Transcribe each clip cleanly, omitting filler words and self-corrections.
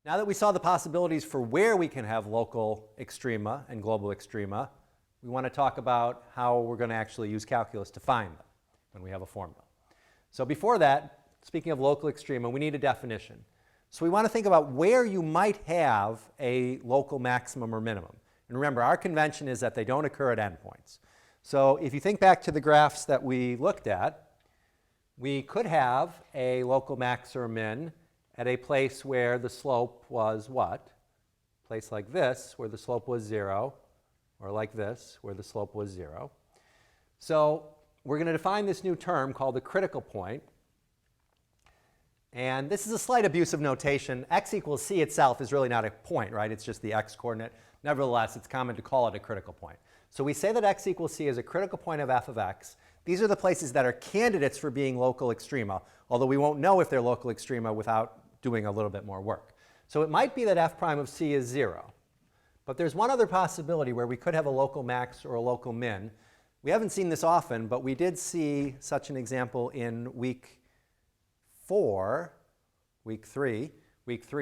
Now that we saw the possibilities for where we can have local extrema and global extrema, we want to talk about how we're going to actually use calculus to find them when we have a formula. So before that, speaking of local extrema, we need a definition. So we want to think about where you might have a local maximum or minimum. And remember, our convention is that they don't occur at endpoints. So if you think back to the graphs that we looked at, we could have a local max or min at a place where the slope was what? A place like this, where the slope was 0, or like this, where the slope was 0. So we're going to define this new term called the critical point. And this is a slight abuse of notation. X equals c itself is really not a point, right? It's just the x coordinate. Nevertheless, it's common to call it a critical point. So we say that x equals c is a critical point of f of x. These are the places that are candidates for being local extrema, although we won't know if they're local extrema without doing a little bit more work. So it might be that f prime of c is 0. But there's one other possibility where we could have a local max or a local min. We haven't seen this often, but we did see such an example in week 4, week 3,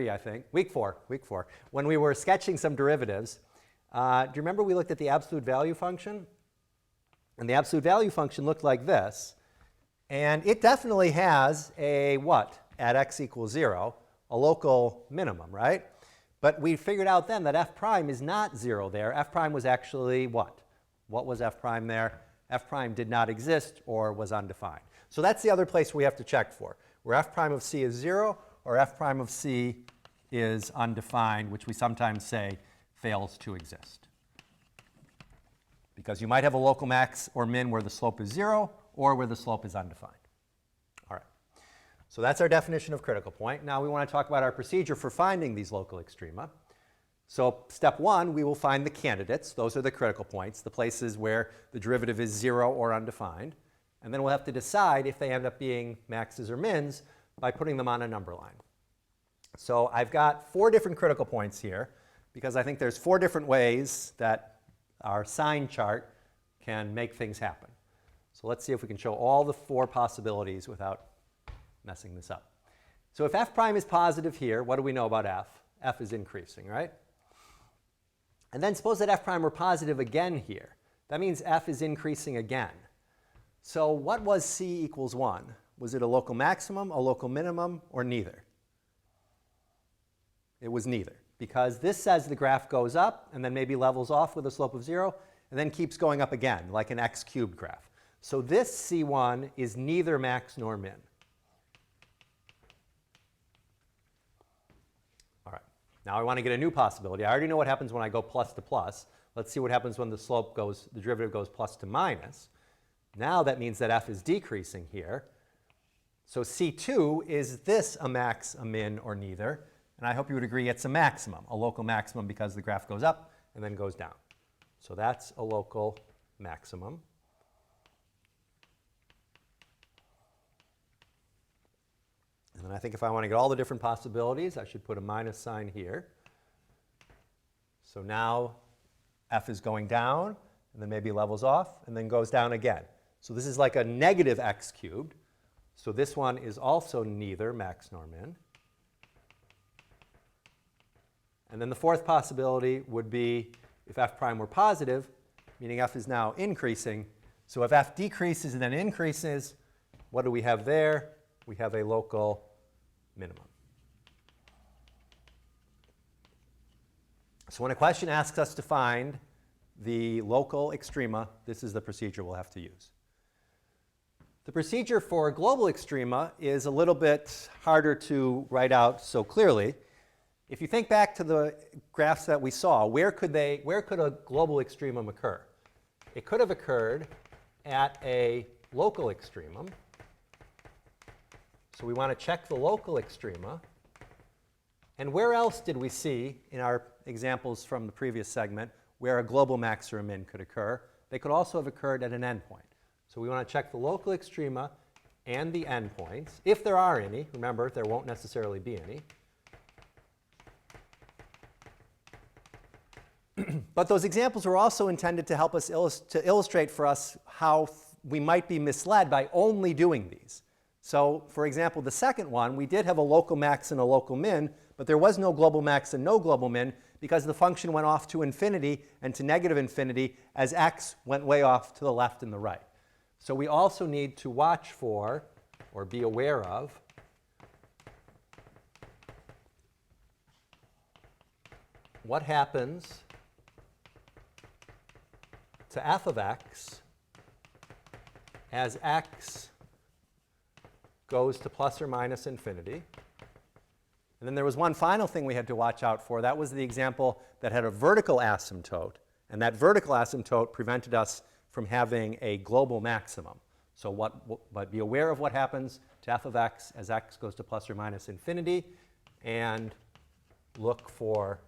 I think, week 4, when we were sketching some derivatives. Do you remember we looked at the absolute value function? And the absolute value function looked like this. And it definitely has a what? At x equals 0, a local minimum, right? But we figured out then that f prime is not 0 there. F prime was actually what? What was f prime there? F prime did not exist or was undefined. So that's the other place we have to check for, where f prime of c is 0 or f prime of c is undefined, which we sometimes say fails to exist. Because you might have a local max or min where the slope is 0 or where the slope is undefined. All right. So that's our definition of critical point. Now we want to talk about our procedure for finding these local extrema. So step 1, we will find the candidates. Those are the critical points, the places where the derivative is 0 or undefined. And then we'll have to decide if they end up being maxes or mins by putting them on a number line. So I've got 4 different critical points here because I think there's 4 different ways that our sign chart can make things happen. So let's see if we can show all the 4 possibilities without messing this up. So if f prime is positive here, what do we know about f? F is increasing, right? And then suppose that f prime were positive again here. That means f is increasing again. So what was c equals 1? Was it a local maximum, a local minimum, or neither? It was neither, because this says the graph goes up and then maybe levels off with a slope of 0 and then keeps going up again, like an x cubed graph. So this c1 is neither max nor min. All right. Now I want to get a new possibility. I already know what happens when I go plus to plus. Let's see what happens when the derivative goes plus to minus. Now that means that f is decreasing here. So c2, is this a max, a min, or neither? And I hope you would agree it's a maximum, a local maximum, because the graph goes up and then goes down. So that's a local maximum. And then I think if I want to get all the different possibilities, I should put a minus sign here. So now f is going down, and then maybe levels off, and then goes down again. So this is like a negative x cubed. So this one is also neither max nor min. And then the 4th possibility would be if f prime were positive, meaning f is now increasing. So if f decreases and then increases, what do we have there? We have a local minimum. So when a question asks us to find the local extrema, this is the procedure we'll have to use. The procedure for global extrema is a little bit harder to write out so clearly. If you think back to the graphs that we saw, where could a global extremum occur? It could have occurred at a local extremum. So we want to check the local extrema. And where else did we see in our examples from the previous segment where a global max or a min could occur? They could also have occurred at an endpoint. So we want to check the local extrema and the endpoints, if there are any. Remember, there won't necessarily be any. But those examples were also intended to help us illustrate for us how we might be misled by only doing these. So, for example, the second one, we did have a local max and a local min, but there was no global max and no global min because the function went off to infinity and to negative infinity as x went way off to the left and the right. So we also need to watch for, or be aware of, what happens to f of x as x goes to plus or minus infinity. And then there was one final thing we had to watch out for. That was the example that had a vertical asymptote. And that vertical asymptote prevented us from having a global maximum. So but be aware of what happens to f of x as x goes to plus or minus infinity, and look for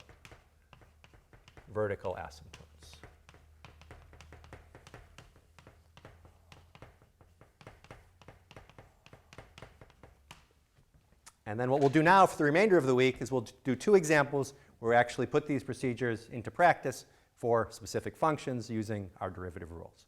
vertical asymptotes. And then what we'll do now for the remainder of the week is we'll do two examples where we actually put these procedures into practice for specific functions using our derivative rules.